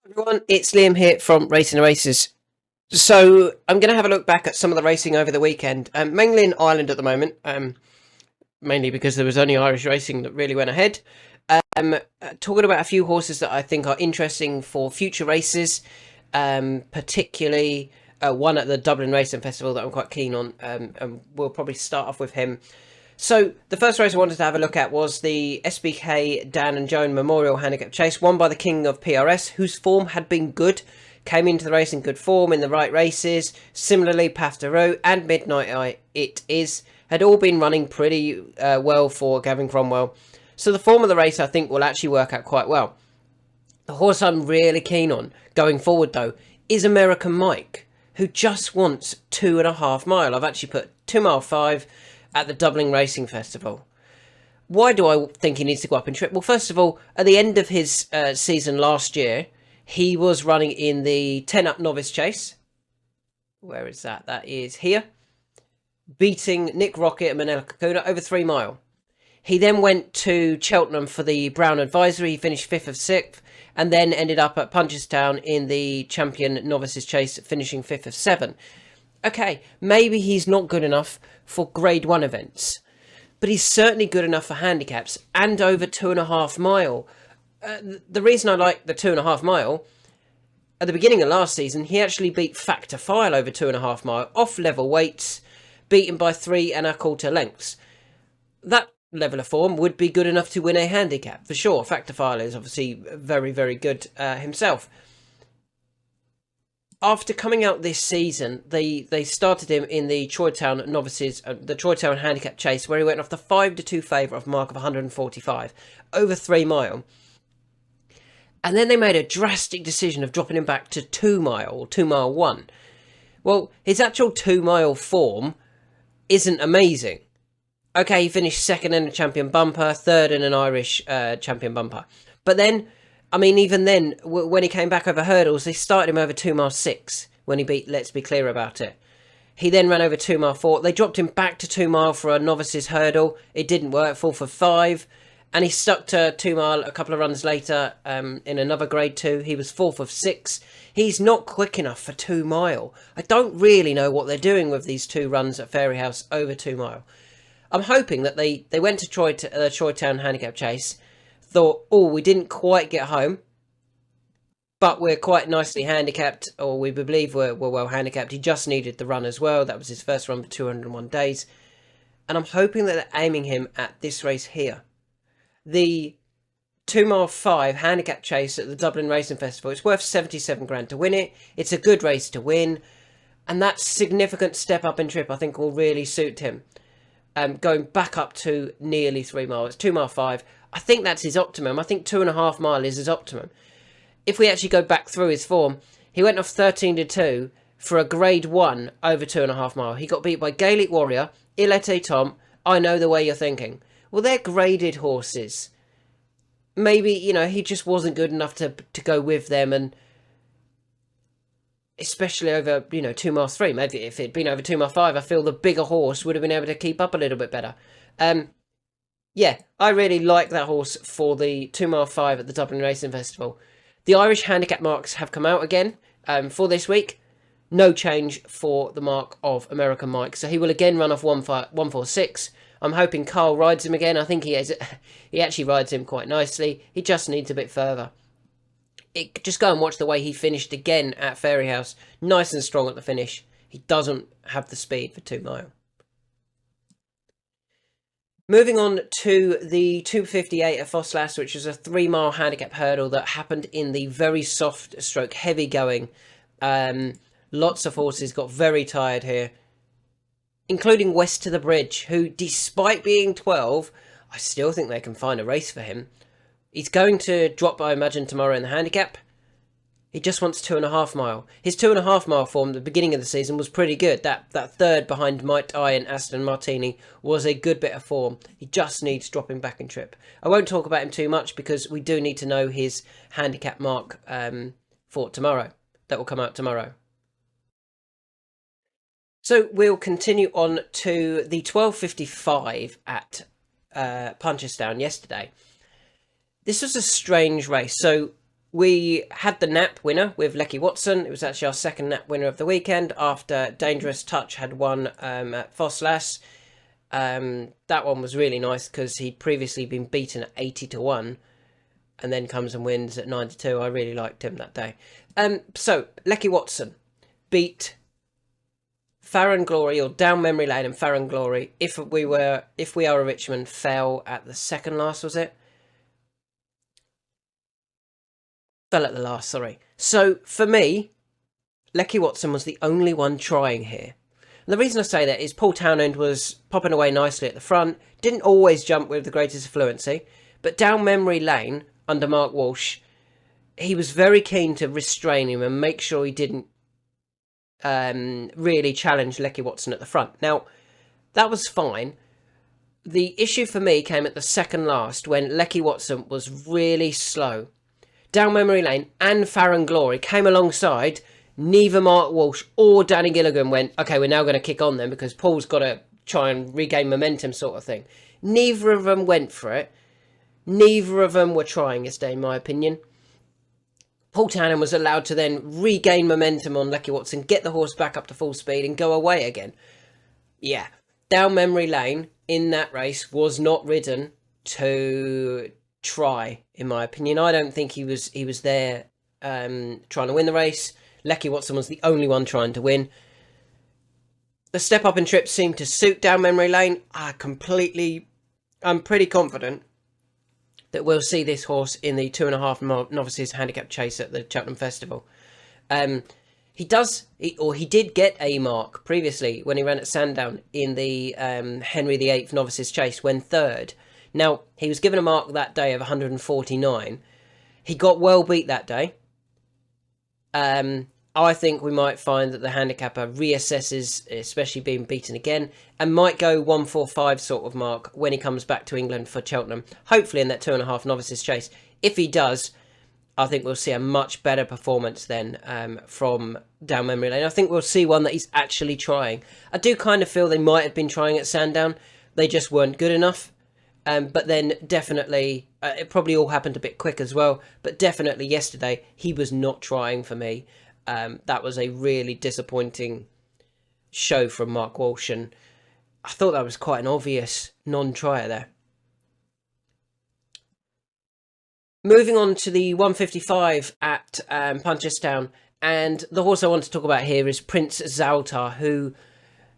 Everyone, it's Liam here from Racing the Races. So I'm going to have a look back at some of the racing over the weekend, mainly in Ireland at the moment, mainly because there was only Irish racing that really went ahead. Talking about a few horses that I think are interesting for future races, particularly one at the Dublin Racing Festival that I'm quite keen on, and we'll probably start off with him. So the first race I wanted to have a look at was the SBK Dan and Joan Memorial Handicap Chase, won by the King of PRS, whose form had been good. Came into the race in good form in the right races. Similarly, Path de Roe and Midnight Eye, it is, had all been running pretty well for Gavin Cromwell. So the form of the race, I think, will actually work out quite well. The horse I'm really keen on going forward, though, is American Mike, who just wants 2.5 mile. I've actually put 2 mile 5 at the Dublin Racing Festival. Why do I think he needs to go up in trip? Well, first of all, at the end of his season last year, he was running in the 10 up novice chase. Where is that? That is here. Beating Nick Rocket and Manila Kakuna over 3 mile. He then went to Cheltenham for the Brown Advisory. He finished 5th of 6th and then ended up at Punchestown in the Champion Novices Chase, finishing 5th of 7. Okay, maybe he's not good enough for Grade 1 events, but he's certainly good enough for handicaps and over 2.5 mile. The reason I like the 2.5 mile, at the beginning of last season, he actually beat Factor File over 2.5 mile, off level weights, beaten by 3.25 lengths. That level of form would be good enough to win a handicap, for sure. Factor File is obviously very, very good himself. After coming out this season, they started him in the Troytown Novices, the Troytown Handicap Chase, where he went off the 5-2 favourite of mark of 145, over 3 mile. And then they made a drastic decision of dropping him back to 2 mile, or 2 mile 1. Well, his actual 2 mile form isn't amazing. Okay, he finished 2nd in a champion bumper, 3rd in an Irish champion bumper. But then, I mean, even then, when he came back over hurdles, they started him over 2 mile 6 when he beat Let's Be Clear About It. He then ran over 2 mile 4. They dropped him back to 2 mile for a novice's hurdle. It didn't work, 4 for 5. And he stuck to 2 mile a couple of runs later in another grade 2. He was 4th of 6. He's not quick enough for 2 mile. I don't really know what they're doing with these 2 runs at Fairyhouse over 2 mile. I'm hoping that they went to Troytown Handicap Chase, thought, oh, we didn't quite get home, but we're quite nicely handicapped, or we believe we're well handicapped. He just needed the run as well. That was his first run for 201 days. And I'm hoping that they're aiming him at this race here. The 2 mile 5 handicap chase at the Dublin Racing Festival. It's worth 77 grand to win it. It's a good race to win. And that significant step up in trip, I think, will really suit him. Going back up to nearly 3 miles. It's 2 mile 5. I think that's his optimum. I think 2.5 mile is his optimum. If we actually go back through his form, he went off 13-2 for a grade 1 over 2.5 mile. He got beat by Gaelic Warrior, Ilete Tom, I Know the Way You're Thinking. Well, they're graded horses. Maybe, he just wasn't good enough to go with them, and especially over, 2 mile 3. Maybe if it'd been over 2 mile 5, I feel the bigger horse would have been able to keep up a little bit better. Yeah, I really like that horse for the 2 mile 5 at the Dublin Racing Festival. The Irish handicap marks have come out again for this week. No change for the mark of American Mike. So he will again run off 146. I'm hoping Carl rides him again. I think he actually rides him quite nicely. He just needs a bit further. Just go and watch the way he finished again at Fairyhouse. Nice and strong at the finish. He doesn't have the speed for 2 mile. Moving on to the 258 at Fosas, which was a 3 mile handicap hurdle that happened in the very soft stroke, heavy going. Lots of horses got very tired here, including West to the Bridge, who, despite being 12, I still think they can find a race for him. He's going to drop, I imagine, tomorrow in the handicap. He just wants 2.5 mile. His 2.5 mile form at the beginning of the season was pretty good. That third behind Might Eye and Aston Martini was a good bit of form. He just needs dropping back in trip. I won't talk about him too much because we do need to know his handicap mark for tomorrow. That will come out tomorrow. So we'll continue on to the 12:55 at Punchestown yesterday. This was a strange race. So We had the nap winner with Lecky Watson. It was actually our second nap winner of the weekend after Dangerous Touch had won at Fosas. That one was really nice because he'd previously been beaten at 80-1 and then comes and wins at 9-2. I really liked him that day. So Lecky Watson beat Farron Glory, or Down Memory Lane and Farron Glory. If we are a Richmond, fell at the second last, was it? Fell at the last, sorry. So for me, Lecky Watson was the only one trying here. And the reason I say that is Paul Townend was popping away nicely at the front, didn't always jump with the greatest fluency, but Down Memory Lane under Mark Walsh, he was very keen to restrain him and make sure he didn't really challenge Lecky Watson at the front. Now, that was fine. The issue for me came at the second last when Lecky Watson was really slow. Down Memory Lane and Farron Glory came alongside. Neither Mark Walsh or Danny Gilligan went, okay, we're now going to kick on then because Paul's got to try and regain momentum sort of thing. Neither of them went for it. Neither of them were trying yesterday, in my opinion. Paul Townend was allowed to then regain momentum on Lecky Watson, get the horse back up to full speed and go away again. Yeah, Down Memory Lane in that race was not ridden to try, in my opinion. I don't think he was there trying to win the race. Lecky Watson was the only one trying to win. The step up and trip seemed to suit Down Memory Lane. I'm pretty confident that we'll see this horse in the 2.5 novices handicap chase at the Cheltenham Festival. He did get a mark previously when he ran at Sandown in the Henry VIII novices chase when third. Now, he was given a mark that day of 149. He got well beat that day. I think we might find that the handicapper reassesses, especially being beaten again, and might go 145 sort of mark when he comes back to England for Cheltenham, hopefully in that 2.5 novices chase. If he does, I think we'll see a much better performance then from Down Memory Lane. I think we'll see one that he's actually trying. I do kind of feel they might have been trying at Sandown. They just weren't good enough. But then definitely, it probably all happened a bit quick as well, but definitely yesterday, he was not trying for me. That was a really disappointing show from Mark Walsh, and I thought that was quite an obvious non-tryer there. Moving on to the 155 at Punchestown, and the horse I want to talk about here is Prince Zaltar, who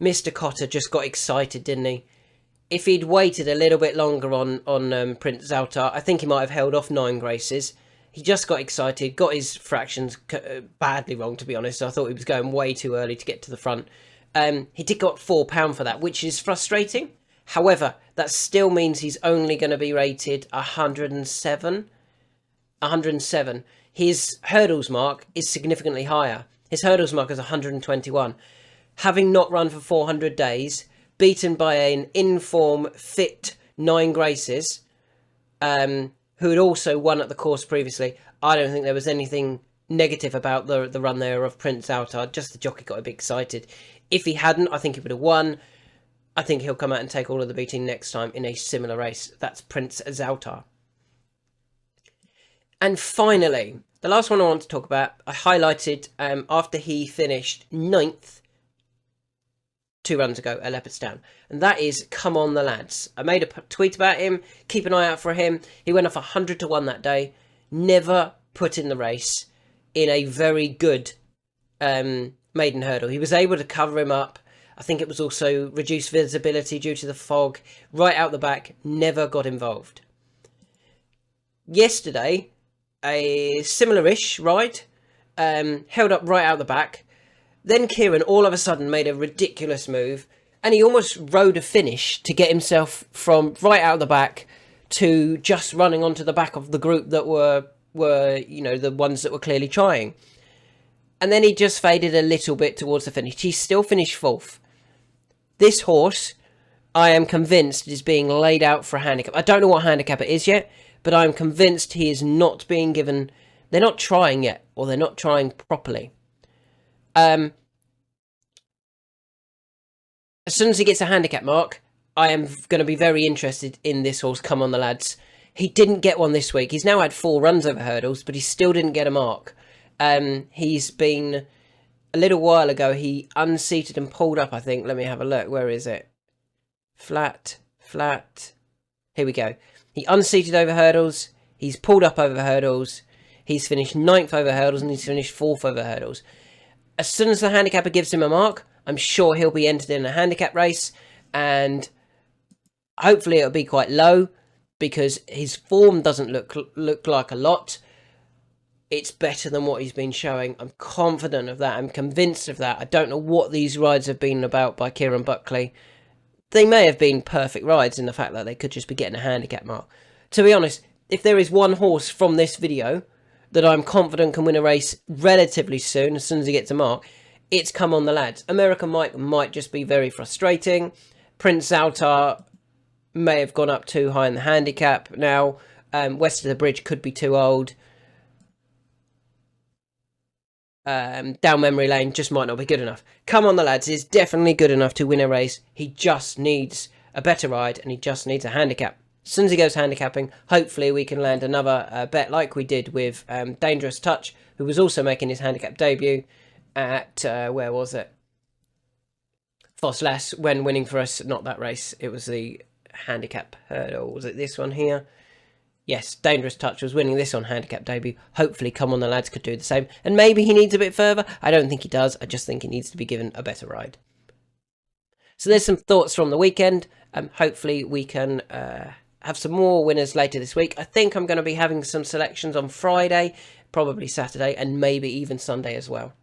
Mr. Cotter just got excited, didn't he? If he'd waited a little bit longer on Prince Zaltar, I think he might have held off 9 Graces. He just got excited, got his fractions badly wrong, to be honest. I thought he was going way too early to get to the front. He did got £4 for that, which is frustrating. However, that still means he's only going to be rated 107. 107. His hurdles mark is significantly higher. His hurdles mark is 121. Having not run for 400 days, beaten by an in-form, fit 9 Graces, who had also won at the course previously. I don't think there was anything negative about the run there of Prince Zaltar. Just the jockey got a bit excited. If he hadn't, I think he would have won. I think he'll come out and take all of the beating next time in a similar race. That's Prince Zaltar. And finally, the last one I want to talk about, I highlighted after he finished 9th 2 runs ago at Leopardstown, and that is Come On the Lads. I made a tweet about him, keep an eye out for him. He went off 100-1 that day, never put in the race in a very good maiden hurdle. He was able to cover him up. I think it was also reduced visibility due to the fog. Right out the back, never got involved. Yesterday, a similar-ish ride, held up right out the back. Then Kieran all of a sudden made a ridiculous move, and he almost rode a finish to get himself from right out the back to just running onto the back of the group that were the ones that were clearly trying. And then he just faded a little bit towards the finish. He still finished 4th. This horse, I am convinced, is being laid out for a handicap. I don't know what handicap it is yet, but I'm convinced he is not being given... They're not trying yet, or they're not trying properly. As soon as he gets a handicap mark, I am going to be very interested in this horse, Come On the Lads. He didn't get one this week. He's now had 4 runs over hurdles, but he still didn't get a mark. He's been, a little while ago, he unseated and pulled up, I think. Let me have a look. Where is it? Flat. Here we go. He unseated over hurdles. He's pulled up over hurdles. He's finished 9th over hurdles, and he's finished 4th over hurdles. As soon as the handicapper gives him a mark, I'm sure he'll be entered in a handicap race, and hopefully it'll be quite low, because his form doesn't look like a lot. It's better than what he's been showing. I'm confident of that. I'm convinced of that. I don't know what these rides have been about by Kieran Buckley. They may have been perfect rides in the fact that they could just be getting a handicap mark. To be honest, if there is one horse from this video that I'm confident can win a race relatively soon as he gets a mark, it's Come On the Lads. American Mike might just be very frustrating. Prince Zaltar may have gone up too high in the handicap now. West of the Bridge could be too old. Down memory lane just might not be good enough. Come On the Lads is definitely good enough to win a race. He just needs a better ride, and he just needs a handicap. As soon as he goes handicapping, hopefully we can land another bet like we did with Dangerous Touch, who was also making his handicap debut at, where was it? Fosas, when winning for us, not that race, it was the handicap hurdle. Was it this one here? Yes, Dangerous Touch was winning this on handicap debut. Hopefully Come On the Lads could do the same, and maybe he needs a bit further. I don't think he does. I just think he needs to be given a better ride. So there's some thoughts from the weekend. Hopefully we can have some more winners later this week. I think I'm going to be having some selections on Friday, probably Saturday, and maybe even Sunday as well.